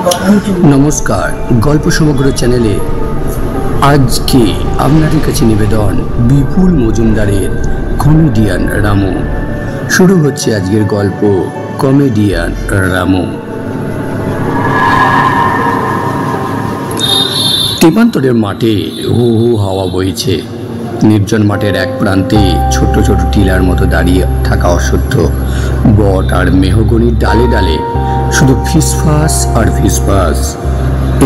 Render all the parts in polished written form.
নমস্কার, গল্প সমগ্র চ্যানেলে আজকে আপনাদের কাছে নিবেদন বিপুল মজুমদারের কমেডিয়ান রামু। শুরু হচ্ছে আজকের গল্প কমেডিয়ান রামু। তেপান্তরের মাঠে হু হু হাওয়া বইছে। নির্জন মাঠের এক প্রান্তে ছোট ছোট টিলার মতো দাঁড়িয়ে থাকা অশ্বত্থ বট আর মেহগনির ডালে ডালে শুধু ফিসফাস আর ফিসফাস।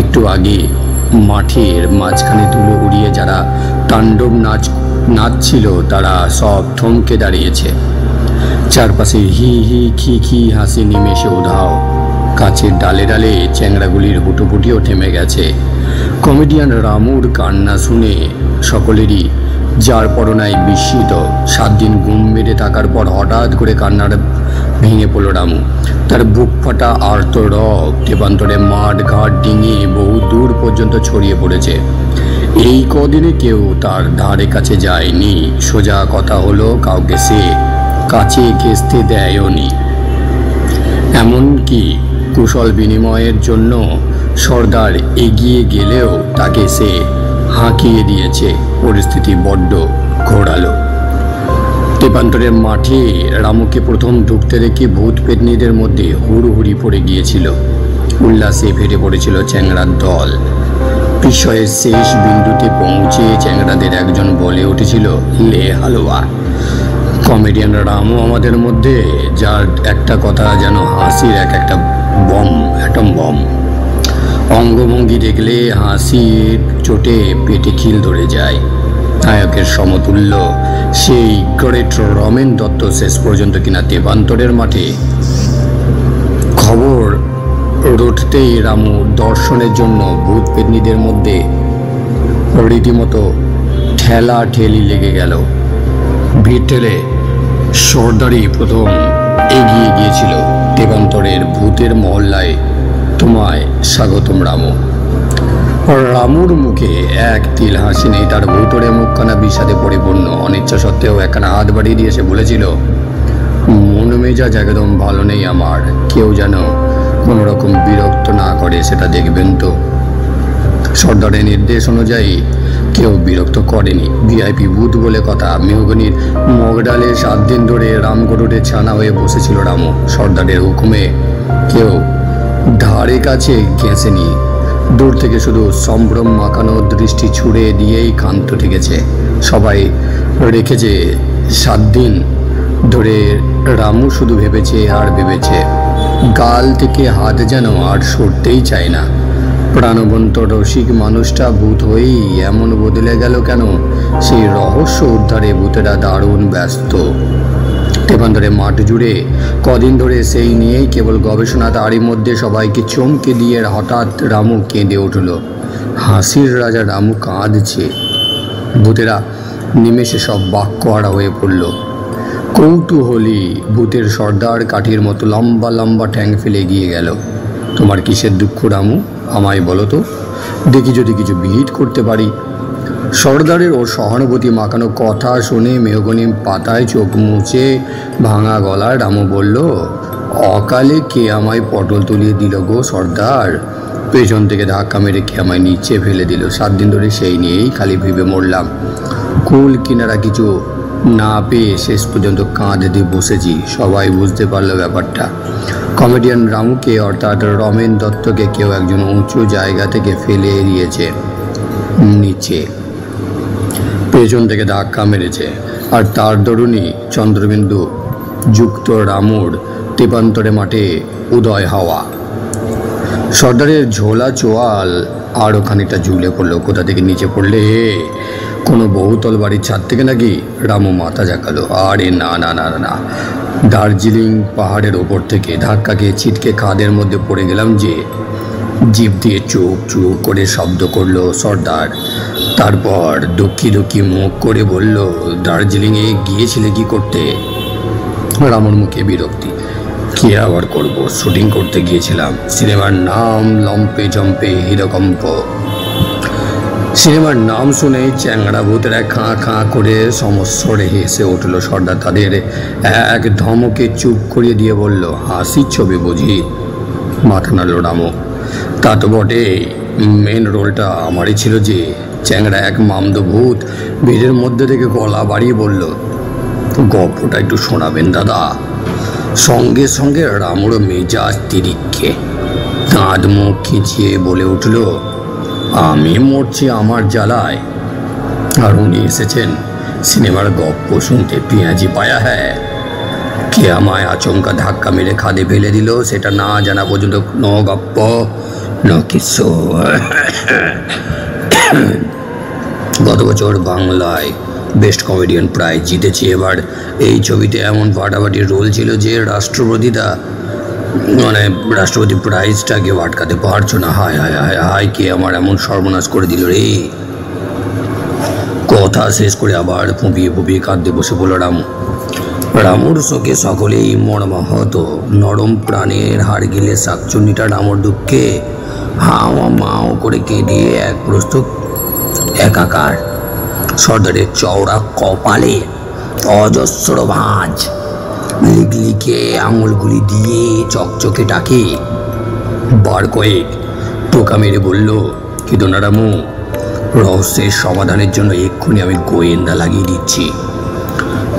একটু আগে মাঠের মাঝখানে ধুলো উড়িয়ে যারা তাণ্ডব নাচছিল তারা সব থমকে দাঁড়িয়েছে। চারপাশে হি হি খি খি হাসি নিমেষে উধাও। গাছের ডালে ডালে চ্যাংড়াগুলির হুটোপুটিও থেমে গেছে। কমেডিয়ান রামুর কান্না শুনে সকলেরই যার পরনায় বিস্মিত। 7 দিন ঘুম মেরে থাকার পর হঠাৎ করে কান্নার ভেঙে পড়ল রামু। তার বুক ফাটা আর্তরব তেপান্তরে মাঠ ঘাট ডিঙে বহু দূর পর্যন্ত ছড়িয়ে পড়েছে। এই কদিনে কেউ তার ধারে কাছে যায়নি। সোজা কথা হলো, কাউকে সে কাছে ঘেঁষতে দেয়নি। এমনকি কুশল বিনিময়ের জন্য সর্দার এগিয়ে গেলেও তাকে সে হাঁকিয়ে দিয়েছে। পরিস্থিতি বড্ড ঘোরালো। তেপান্তরের মাঠে রামুকে প্রথম ঢুকতে দেখে ভূত পেতনিদের মধ্যে হুড়োহুড়ি পড়ে গিয়েছিল। উল্লাসে ফেটে পড়েছিল চ্যাংড়ার দল। বিস্ময়ের শেষ বিন্দুতে পৌঁছে চ্যাংড়াদের একজন বলে উঠেছিল, লে হালুয়া। কমেডিয়ান রামু আমাদের মধ্যে, যার একটা কথা যেন হাসির একটা বম, অ্যাটম বম। অঙ্গভঙ্গি দেখলে হাসির চোটে পেটে খিল ধরে যায়। নায়কের সমতুল্য সেই গ্রেট রমেন দত্ত শেষ পর্যন্ত কিনা তেপান্তরের মাঠে খবর রটতেই রামু দর্শনের জন্য ভূত পেতনিদের মধ্যে রীতিমতো ঠেলা ঠেলি লেগে গেল। ভিড় ঠেলে সর্দারই প্রথম এগিয়ে গিয়েছিল। তেপান্তরের ভূতের মহল্লায় তোমায় স্বাগতম রামু। রামুর মুখে এক তিল হাসি নেই। তার ভূতরে মুখখানা বিষাদে পরিপূর্ণ। অনিচ্ছা সত্ত্বেও একখানা হাত বাড়িয়ে দিয়ে সে বলেছিল, মন মেজাজ একদম ভালো নেই আমার। কেউ যেন কোনো রকম বিরক্ত না করে সেটা দেখবেন তো। সর্দারের নির্দেশ অনুযায়ী কেউ বিরক্ত করেনি। ভিআইপি বুথ বলে কথা। মেহগনির মগডালে 7 দিন ধরে রামগরুড়ে ছানা হয়ে বসেছিল রামু। সর্দারের হুকুমে কেউ ধারে কাছে ঘেঁষেনি। দূর থেকে শুধু সম্ভ্রম মাখানো দৃষ্টি ছুড়ে দিয়েই ক্ষান্ত ঠেকেছে। সবাই রেখেছে 7 দিন ধরে। রামু শুধু ভেবেছে আর ভেবেছে। গাল থেকে হাত যেন আর সরতেই চায় না। প্রাণবন্ত রসিক মানুষটা ভূত হয়েই এমন বদলে গেল কেন? সেই রহস্য উদ্ধারে ভূতেরা দারুণ ব্যস্ত। তেপান্তরে মাঠ জুড়ে কদিন ধরে সেই নিয়েই কেবল গবেষণা। তারই মধ্যে সবাইকে চমকে দিয়ে হঠাৎ রামু কেঁদে উঠল। হাসির রাজা রামু কাঁদছে। ভূতেরা নিমেষে সব বাক্যহারা হয়ে পড়ল। কৌতূহলী ভূতের সর্দার কাঠির মতো লম্বা লম্বা ঠ্যাং ফেলে এগিয়ে গেল। তোমার কিসের দুঃখ রামু? আমায় বলো তো, দেখি যদি কিছু বিহিত করতে পারি। সর্দারের ও সহানুভূতি মাখানো কথা শুনে মেহগনি পাতায় চোখ মুছে ভাঙা গলায় রামু বলল, অকালে কে আমায় পটল তুলিয়ে দিল গো সর্দার। পেছন থেকে ধাক্কা মেরে কে আমায় নিচে ফেলে দিল। 7 দিন ধরে সেই নিয়েই খালি ভেবে মরলাম। কুল কিনারা কিছু না পেয়ে শেষ পর্যন্ত কাঁধ দিয়ে বসেছি। সবাই বুঝতে পারলো ব্যাপারটা। কমেডিয়ান রামুকে অর্থাৎ রমেন দত্তকে কেউ একজন উঁচু জায়গা থেকে ফেলে দিয়েছে নিচে। পেছন থেকে ধাক্কা মেরেছে। আর তার দরুনই চন্দ্রবিন্দু যুক্ত রামুর তেপান্তরে মাঠে উদয় হওয়া। সর্দারের ঝোলা চোয়াল আরও খানিকটা ঝুলে পড়লো। কোথা থেকে নিচে পড়লে? কোনো বহুতল বাড়ির ছাদ থেকে নাকি? রামু মাথা জাগালো। আরে না না না না, দার্জিলিং পাহাড়ের ওপর থেকে ধাক্কা খেয়ে ছিটকে খাদের মধ্যে পড়ে গেলাম যে। জিভ দিয়ে চুপ চুপ করে শব্দ করলো সর্দার। তারপর দুঃখী দুঃখী মুখ করে বলল, দার্জিলিংয়ে গিয়েছিলে কি করতে? রামুর মুখে বিরক্তি। কি আবার করব, শুটিং করতে গিয়েছিলাম। সিনেমার নাম লম্পে জম্পে হিরকম্প। সিনেমার নাম শুনে চ্যাংড়া ভূতেরা খাঁ খাঁ করে সমস্বরে হেসে উঠল। সর্দার তাদের এক ধমকে চুপ করিয়ে দিয়ে বলল, হাসির ছবি বুঝি? মাথা নাড়ল রামু। তা তো বটে, মেন রোলটা আমারই ছিল যে। চ্যাংড়া এক মামদো ভূত ভিড়ের মধ্যে থেকে গলা বাড়িয়ে বলল, গল্পটা একটু শোনাবেন দাদা? সঙ্গে সঙ্গে রামুর মেজাজ তিরিক্ষে দাঁত মুখ খিঁচিয়ে বলে উঠল, আমি মরছি আমার জ্বালায়, আর উনি এসেছেন সিনেমার গপ্প শুনতে পেঁয়াজি পায়া। হ্যাঁ, কে আমায় আচমকা ধাক্কা মেরে খাদে ফেলে দিল সেটা না জানা পর্যন্ত ন গপ্প ন কিছু। গত বছর বাংলায় বেস্ট কমেডিয়ান প্রাইজ জিতেছি। এবার এই ছবিতে এমন ফাটাফাটি রোল ছিল যে রাষ্ট্রপতি প্রাইজটা কেউ আটকাতে পারছো না। হায় হায় হায় হায়, কে আমার এমন সর্বনাশ করে দিল রে। কথা শেষ করে আবার ফুঁপিয়ে ফুঁপিয়ে কাঁদতে বসে পড়ল রামু। রামুর শোকে সকলেই মর্মাহত। নরম প্রাণের হাড় গিলে শাকচুন্নিটা রামুর দুঃখে হাওয়া মাও করে কেঁদে এক প্রস্ত একাকার। সর্দারের চওড়া কপালে অজস্র ভাঁজ, লিখলিখে আঙুলগুলি দিয়ে চকচকে টাকে। বার কয়েক টোকা মেরে বলল, কিন্তু না রামু, রহস্যের সমাধানের জন্য এক্ষুনি আমি গোয়েন্দা লাগিয়ে দিচ্ছি।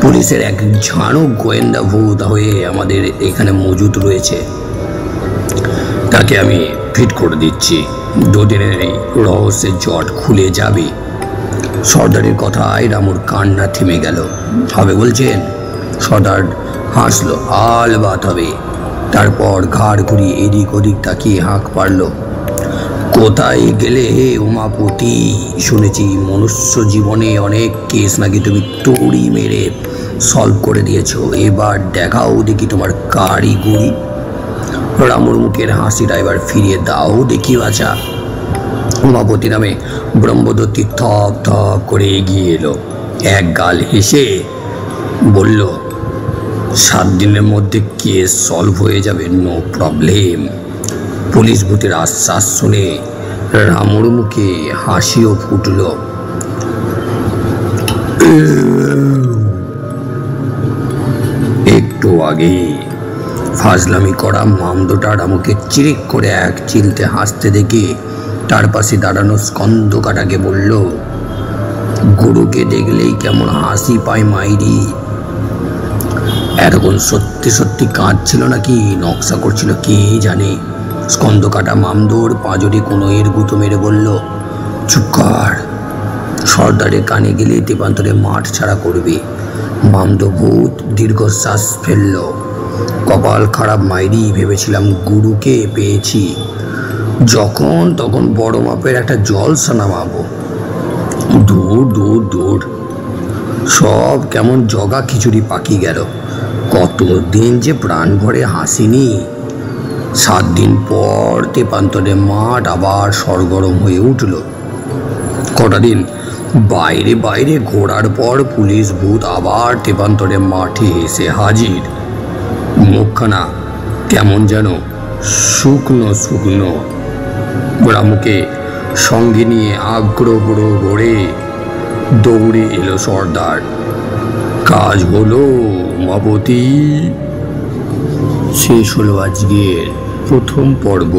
পুলিশের এক ঝাড়ু গোয়েন্দা ভূত হয়ে আমাদের এখানে মজুদ রয়েছে, তাকে আমি ফিট করে দিচ্ছি। দুদিনের এই রহস্যের জট খুলে যাবে। সর্দারের কথায় রামুর কান্না থেমে গেল। হবে বলছেন? সর্দার হাসলো। আলবাত হবে। তারপর ঘাড় ঘুরিয়ে এদিক ওদিক তাকিয়ে হাঁক পারল, কোথায় গেলে হে উমাপতি? শুনেছি মনুষ্য জীবনে অনেক কেস নাকি তুমি তড়ি মেরে সলভ করে দিয়েছ। এবার দেখাও দেখি তোমার কারিগরি। রামুর মুখের হাসিটা এবার ফিরিয়ে দাও দেখি বাছা। উমাপতি নামে ব্রহ্মদত্তী থপ থপ করে এগিয়ে এলো। এক গাল হেসে বলল, 7 দিনের মধ্যে কেস সলভ হয়ে যাবে, নো প্রবলেম। পুলিশ ভূতের আশ্বাস শুনে রামুর মুখে হাসিও ফুটল। একটু আগে ফাজলামি করা মামদোটা রামুকে চিরিক করে এক চিলতে হাসতে দেখে তার পাশে দাঁড়ানো স্কন্দকাটাকে বলল, গুরুকে দেখলেই কেমন হাসি পায় মাইরি। এতক্ষণ সত্যি সত্যি কাঁদছিল নাকি নকশা করছিল কে জানে। স্কন্দকাটা মামদোর পাঁজরে কোনো এর গুঁতো মেরে বলল, চুপ কর। সর্দারের কানে গেলে তেপান্তরে মাঠ ছাড়া করবে। মামদো ভূত দীর্ঘশ্বাস ফেলল। কপাল খারাপ মাইরি, ভেবেছিলাম গুরুকে পেয়েছি, যখন তখন বড় মাপের একটা জলসা নামাবো। দূর দূর দূর, সব কেমন জগা খিচুড়ি পাকি গেল। কতদিন যে প্রাণ ভরে হাসিনি। 7 দিন পর তেপান্তরে মাঠ আবার সরগরম হয়ে উঠল। কটা দিন বাইরে বাইরে ঘোরার পর পুলিশ ভূত আবার তেপান্তরে মাঠে এসে হাজির। মুখখানা কেমন যেন শুকনো শুকনো। রামুকে সঙ্গে নিয়ে আগ্রহ ভরে দৌড়ে এলো সর্দার। কাজ হলো উমাপতি। শেষ হলো আজকের প্রথম পর্ব।